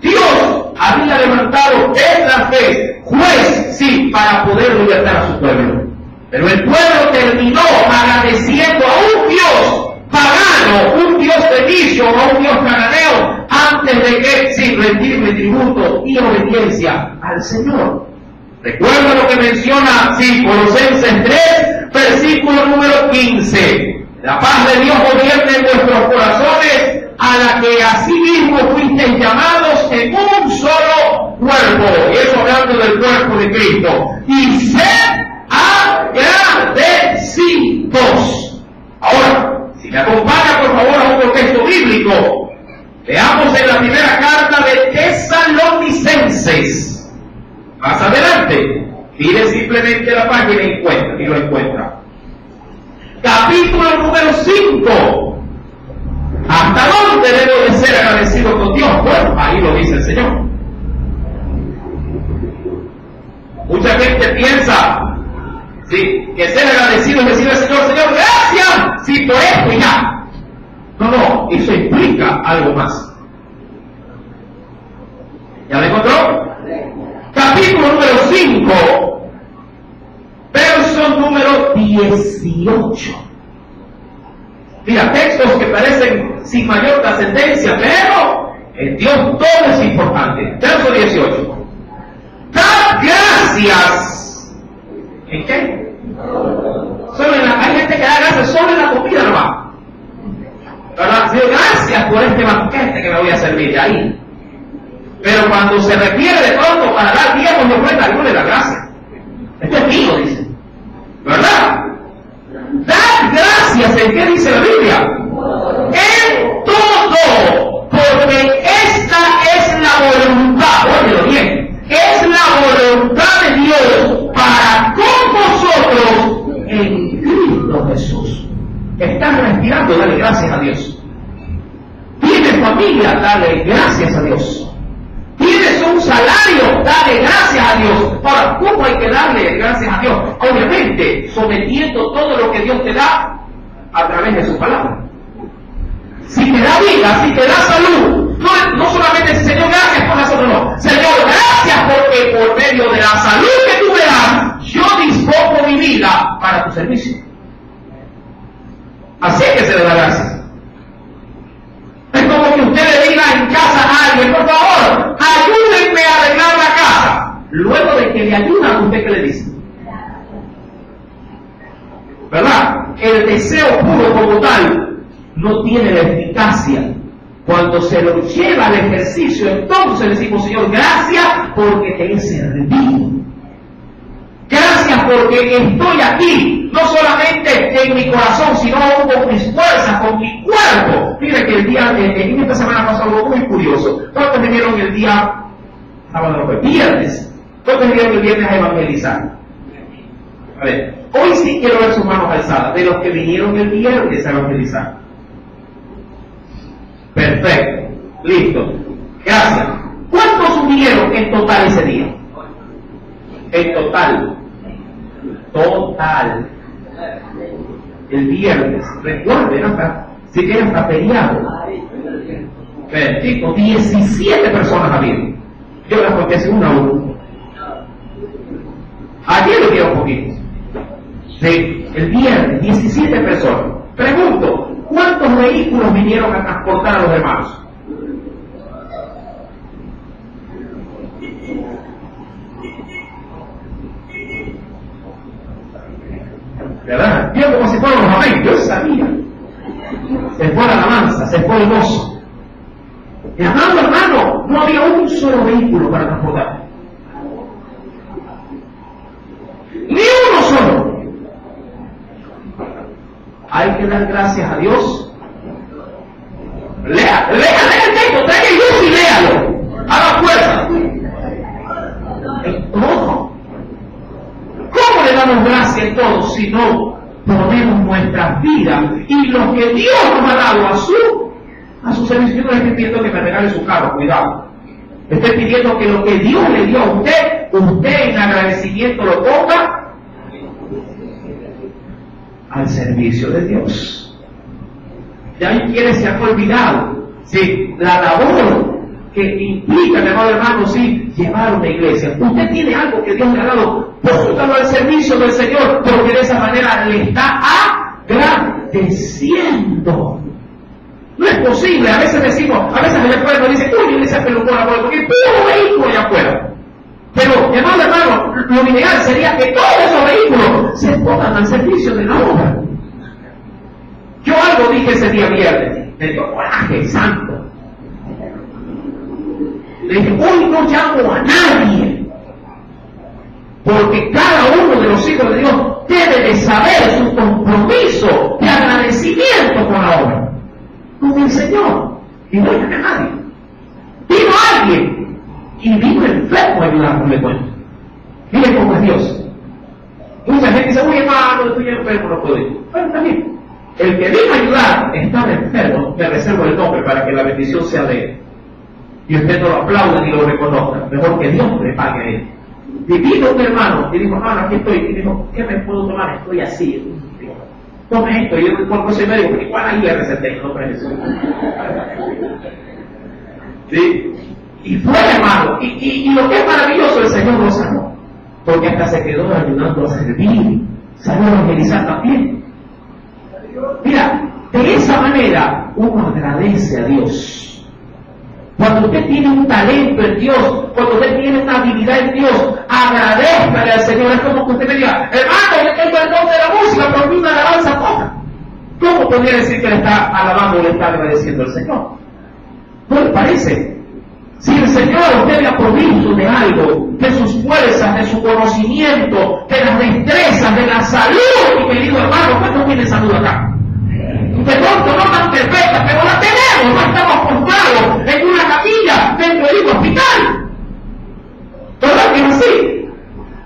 Dios había levantado esta fe, juez, sí, para poder libertar a su pueblo. Pero el pueblo terminó agradeciendo a un Dios pagano, un Dios fenicio o un Dios cananeo, antes de que, sí, rendirle tributo y obediencia al Señor. Recuerda lo que menciona, sí, Colosenses 3, versículo número 15. La paz de Dios gobierne en vuestros corazones, a la que asimismo fuisteis llamados en un solo cuerpo. Y eso hablando del cuerpo de Cristo. Y sed agradecidos. Ahora, si me acompaña por favor a otro texto bíblico, veamos en la primera carta de Tesalonicenses. Más adelante, mire simplemente la página y lo encuentra. Capítulo número 5. ¿Hasta dónde debo de ser agradecido con Dios? Bueno, ahí lo dice el Señor. Mucha gente piensa, sí, que ser agradecido es decir al Señor: Señor, gracias, sí, por esto y ya. No, eso implica algo más. ¿Ya lo encontró? Capítulo número 5, verso número 18. Mira, textos que parecen sin mayor trascendencia, pero en Dios todo es importante. Verso 18. Dad gracias. ¿En qué? Hay gente que da gracias solo en la comida nomás. ¿Verdad? Dios, gracias por este banquete que me voy a servir de ahí. Pero cuando se refiere de pronto para dar diezmos de ofrenda, no le da gracias. Esto es mío, dice. ¿Verdad? Dad gracias. ¿En qué dice la Biblia? En todo, porque esta es la voluntad, óyelo bien, es la voluntad de Dios para con vosotros en Cristo Jesús. Estás respirando, dale gracias a Dios. Tienes familia, dale gracias a Dios. Tienes un salario, dale gracias a Dios. Ahora, ¿cómo hay que darle gracias a Dios? Obviamente, sometiendo todo lo que Dios te da a través de su palabra. Si te da vida, si te da salud, no solamente dice: Señor, gracias por la salud, no. Señor, gracias porque por medio de la salud que tú me das, yo dispongo mi vida para tu servicio. Así es que se le da gracias. Es como que usted le diga en casa a alguien: por favor, ayúdenme a arreglar la casa. Luego de que le ayudan, ¿usted qué le dice? ¿Verdad? El deseo puro como tal no tiene la eficacia. Cuando se lo lleva al ejercicio, entonces le decimos: Señor, gracias porque te he servido. Gracias porque estoy aquí, no solamente en mi corazón, sino con mis fuerzas, con mi cuerpo. Mire que en esta semana pasó algo muy curioso. ¿Cuántos vinieron el día viernes? ¿Cuántos vinieron el viernes a evangelizar? A ver, hoy sí quiero ver sus manos alzadas, de los que vinieron el viernes a evangelizar. Perfecto, listo, gracias. ¿Cuántos vinieron en total ese día? En total. El viernes, recuerden, hasta si quieren hasta feriado. Perfecto, 17 personas había. Yo las conté así una a uno. Ayer lo dieron poquitos. Sí, el viernes, 17 personas. Pregunto, ¿cuántos vehículos vinieron a transportar a los hermanos? ¿Verdad? Yo como si fueran los amén, yo sabía. Se fue la alabanza, se fue el gozo. Y hermano, no había un solo vehículo para transportar. Ni uno solo. Hay que dar gracias a Dios. Lea el texto, traiga luz y léalo. Haga fuerza. sino ponemos nuestras vidas y lo que Dios nos ha dado a su servicio. Yo no le estoy pidiendo que me regale su carro, cuidado. Le estoy pidiendo que lo que Dios le dio a usted en agradecimiento lo ponga al servicio de Dios. Ya hay quienes se han olvidado, sí, la labor que implica, mi amado hermano, sí, llevar una iglesia. Usted tiene algo que Dios le ha dado, póngalo al servicio del Señor, porque de esa manera le está agradeciendo. No es posible, a veces decimos, a veces allá afuera nos dicen, uy, iglesia pelucona, porque hay puro vehículo allá afuera. Pero, mi amado hermano, lo ideal sería que todos esos vehículos se pongan al servicio de la obra. Yo algo dije ese día viernes, me dio coraje santo. Le dije, hoy no llamo a nadie, porque cada uno de los hijos de Dios debe de saber su compromiso de agradecimiento con la obra, con el Señor, y no llame a nadie. Vino alguien, y vino enfermo a ayudarnos, le cuento. Miren cómo es Dios. Mucha gente dice, uy hermano, estoy enfermo, no puedo ir. Bueno, también, el que vino a ayudar estaba enfermo, me reservo el nombre para que la bendición sea de él. Y usted no lo aplaude ni lo reconozca, mejor que Dios le pague a él. Y vino un hermano y dijo, hermano, aquí estoy. Y dijo, ¿qué me puedo tomar? Estoy así. Tome esto. Y yo, por soy médico, igual ahí le receté, no para eso. ¿Sí? Y fue, hermano. Y lo que es maravilloso, el Señor lo sanó. Porque hasta se quedó ayudando a servir. Salió a evangelizar también. Mira, de esa manera uno agradece a Dios. Cuando usted tiene un talento en Dios, cuando usted tiene una habilidad en Dios, agradezcale al Señor. Es como que usted me diga, hermano, yo tengo el don de la música, pero a mí una alabanza toca. ¿Cómo podría decir que le está alabando o le está agradeciendo al Señor? ¿No le parece? Si el Señor a usted le ha provisto de algo, de sus fuerzas, de su conocimiento, de las destrezas, de la salud, mi querido hermano, ¿cuánto tiene salud acá? De pronto no tan perfecta, pero la tenemos, no estamos postrados en una capilla dentro de un hospital. ¿Verdad que es así?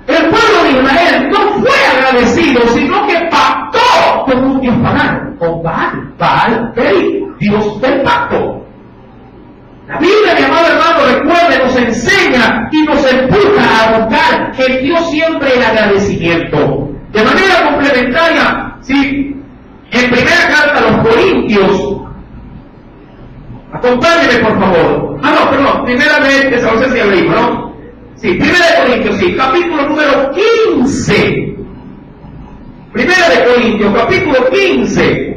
El pueblo de Israel no fue agradecido, sino que pactó con un dios pagano, con Baal, Dios del pacto. La Biblia, mi amado hermano, recuerde, nos enseña y nos empuja a buscar en Dios siempre el agradecimiento. De manera complementaria, sí. En primera carta a los Corintios, acompáñenme por favor. Perdón, primera de Tesalonicenses ya leímos, ¿no? Sí, primera de Corintios, sí, capítulo número 15. Primera de Corintios, capítulo 15.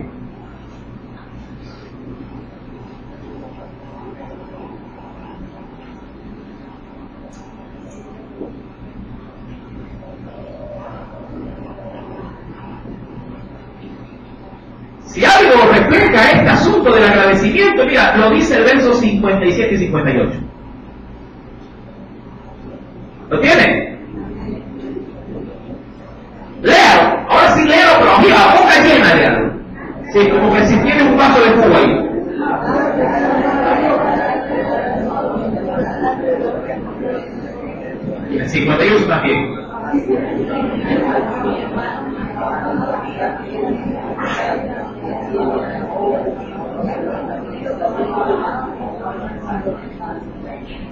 Si algo refleja este asunto del agradecimiento, mira, lo dice el verso 57 y 58. ¿Lo tiene? Léalo. Ahora sí léalo, pero mira, la boca llena, léalo. Sí, como que si tiene un vaso de jugo ahí. Y el 58 también.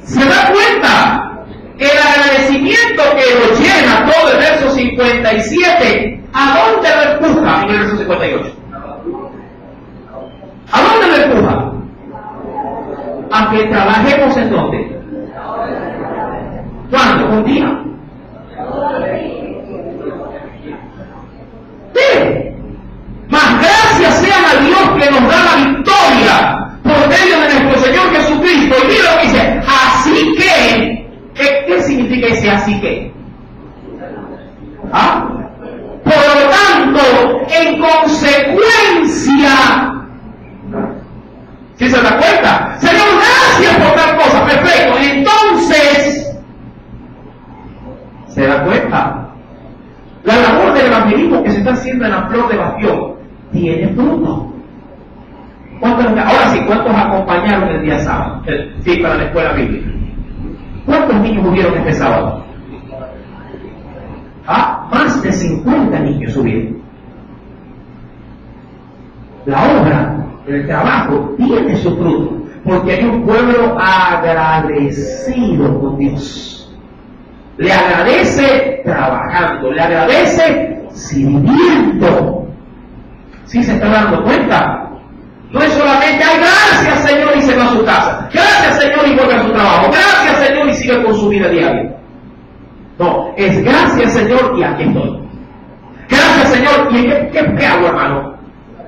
¿Se da cuenta? El agradecimiento que lo llena todo el verso 57, ¿a dónde lo empuja en el verso 58? ¿A dónde lo empuja? A que trabajemos en dónde. ¿Cuándo? Un día. Sí. Más gracias sean a Dios que nos da la victoria por medio de nuestro Señor Jesucristo. Y mira lo que dice, así que, ¿qué significa ese así que? ¿Ah? Por lo tanto, en consecuencia, ¿sí se da cuenta? Señor, gracias por tal cosa, perfecto. Entonces, ¿se da cuenta? La labor del evangelismo que se está haciendo en la Flor de Bastión tiene fruto. Ahora sí, ¿cuántos acompañaron el día sábado? Sí, para la escuela bíblica. ¿Cuántos niños hubieron este sábado? Más de 50 niños subieron. La obra, el trabajo, tiene su fruto, porque hay un pueblo agradecido con Dios. Le agradece trabajando, le agradece sirviendo. ¿Sí se está dando cuenta? No es solamente, ay, gracias Señor, y se va a su casa. Gracias Señor, y vuelve a su trabajo. Gracias Señor, y sigue con su vida diaria. No, es gracias Señor, y aquí estoy. Gracias Señor, y ¿qué hago, hermano?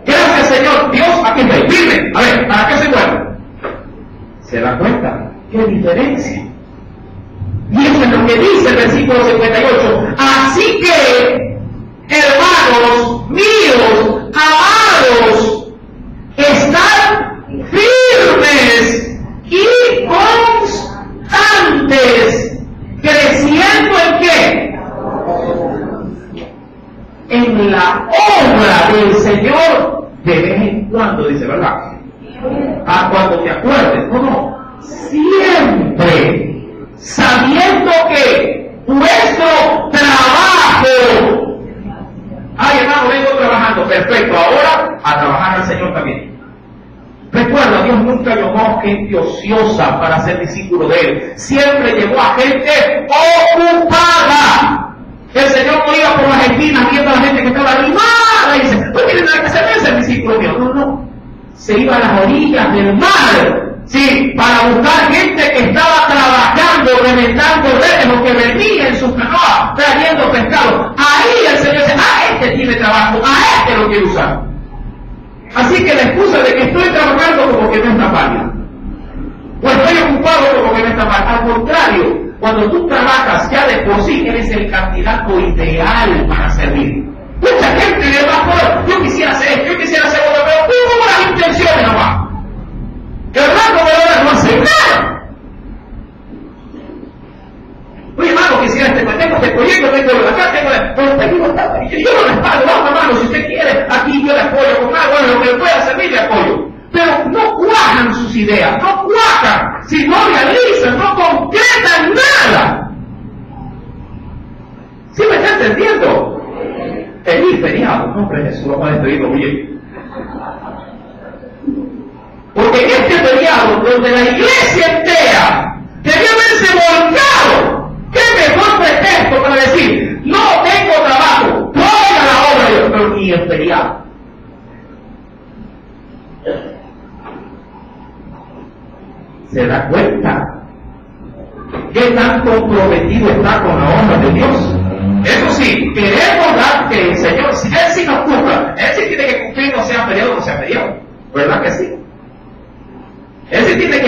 Gracias Señor, Dios, aquí estoy. Dime, a ver, ¿para qué soy bueno? ¿Se da cuenta? ¿Qué diferencia? Y eso es lo que dice el versículo 58. Así que, hermanos míos, amados, están firmes y constantes, creciendo ¿en qué? En la obra del Señor de vez en cuando, dice, ¿verdad? A cuando te acuerdes, no, siempre, sabiendo que vuestro trabajo, ay hermano, vengo trabajando, perfecto, ahora a trabajar al Señor también. Recuerda, Dios nunca llamó a gente ociosa para ser discípulo de Él, siempre llevó a gente ocupada. El Señor no iba por las esquinas viendo a la gente que estaba animada y dice, no tiene nada que hacer, ese discípulo mío. No, no. Se iba a las orillas del mar, sí, para buscar gente que estaba trabajando, remendando redes o que venía en sus canoas trayendo pescado. Ahí el Señor dice, este tiene trabajo, este lo quiero usar. Así que la excusa de que estoy trabajando como que no está válida, o estoy ocupado como que no está mal. Al contrario, cuando tú trabajas ya de por sí eres el candidato ideal para servir. Mucha gente le va por, yo quisiera hacer esto, yo quisiera hacer otro, pero tengo buenas intenciones nomás. El rango de horas no hace nada. Oye, hermano, quisiera tengo este proyecto, tengo acá, pero te digo, yo lo respaldo, vamos hermano, si usted quiere, aquí yo le apoyo con algo, bueno, lo que pueda servir le apoyo. Pero no cuajan sus ideas, no cuajan, si no realizan, no concretan nada. ¿Sí me está entendiendo? Feliz feriado, no, hombre, Jesús, vamos a despedirlo bien. Porque en este feriado, donde la iglesia entera debía haberse volcado, ¿qué mejor pretexto para decir, no tengo trabajo, voy a la obra de Dios, pero ni el feriado? ¿Se da cuenta? ¿Qué tan comprometido está con la obra de Dios? Eso sí, queremos dar que el Señor, si Él sí nos cumpla, Él sí tiene que cumplir, no sea feriado o no sea feriado. ¿Verdad que sí? Él sí tiene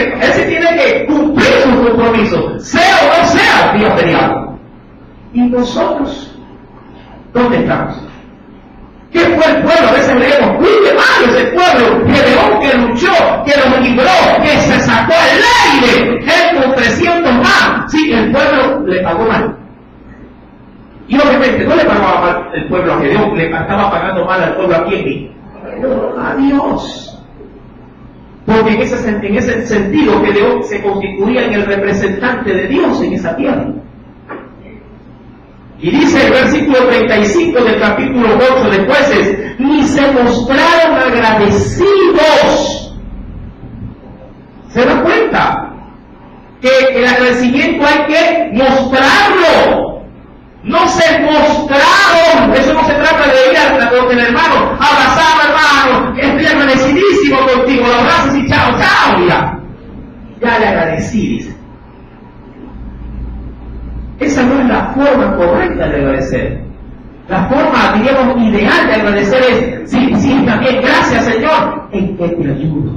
que cumplir sus compromisos, sea o no sea día feriado. ¿Y nosotros? ¿Dónde estamos? ¿Qué fue el pueblo? A veces leemos, uy, qué malo es el pueblo, Gedeón que luchó, que los libró, que se sacó al aire, él con 300 más. Sí, el pueblo le pagó mal. Y obviamente no le pagaba mal el pueblo a Gedeón, le estaba pagando mal al pueblo a quién? A Dios. Porque en ese sentido Gedeón se constituía en el representante de Dios en esa tierra. Y dice el versículo 35 del capítulo 8 de Jueces, ni se mostraron agradecidos. ¿Se dan cuenta? Que el agradecimiento hay que mostrarlo. No se mostraron. Eso no se trata de ir a donde el hermano, abrazado hermano, estoy agradecidísimo contigo, lo abrazas y chao, chao, ya le agradecí, dice. Esa no es la forma correcta de agradecer. La forma, diríamos, ideal de agradecer es, sí, también, gracias Señor, ¿en qué te ayudo?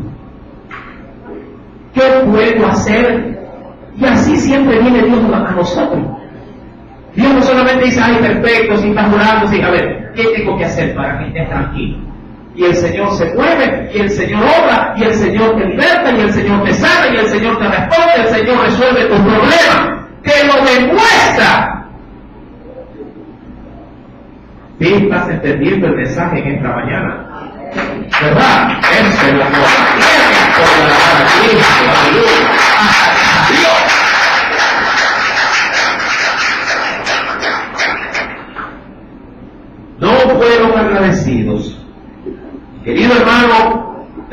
¿Qué puedo hacer? Y así siempre viene Dios a nosotros. Dios no solamente dice, ay, perfecto, si estás orando, sí, a ver, ¿qué tengo que hacer para que estés tranquilo? Y el Señor se mueve, y el Señor obra, y el Señor te liberta, y el Señor te sana, y el Señor te responde, el Señor resuelve tus problemas. Te lo demuestra. ¿Sí estás entendiendo el mensaje en esta mañana? ¿Verdad? Eso es lo que tiene por la Cristo. Dios.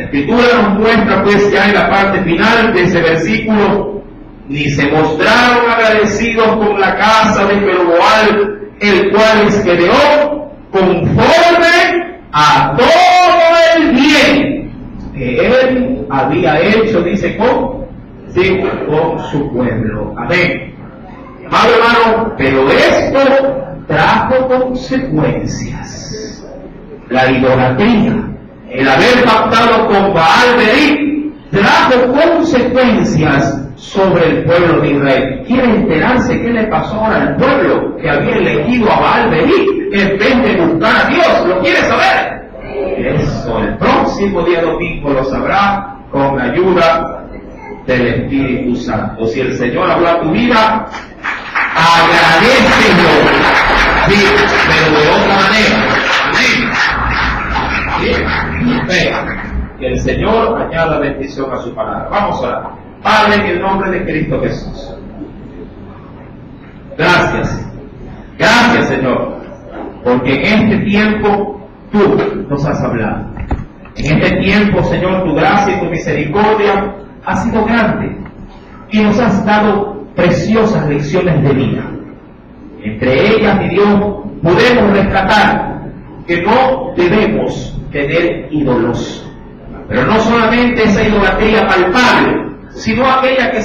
Escritura nos muestra pues ya en la parte final de ese versículo: ni se mostraron agradecidos con la casa de Jeroboam, el cual les quedó conforme a todo el bien que él había hecho, dice, con su pueblo. Amén. Amado hermano, pero esto trajo consecuencias. La idolatría, el haber pactado con Baal-Berith, trajo consecuencias sobre el pueblo de Israel. ¿Quiere enterarse qué le pasó ahora al pueblo que había elegido a Baal-Berith en vez de buscar a Dios? ¿Lo quiere saber? Eso, el próximo día domingo lo sabrá con la ayuda del Espíritu Santo. Si el Señor habló a tu vida, agradécelo. Sí, pero de otra manera. Amén. Bien. Venga, que el Señor añada bendición a su palabra. Vamos a orar. Padre, en el nombre de Cristo Jesús. Gracias. Gracias, Señor, porque en este tiempo tú nos has hablado. En este tiempo, Señor, tu gracia y tu misericordia ha sido grande y nos has dado preciosas lecciones de vida. Entre ellas, mi Dios, podemos rescatar que no debemos tener ídolos, pero no solamente esa idolatría palpable, sino aquella que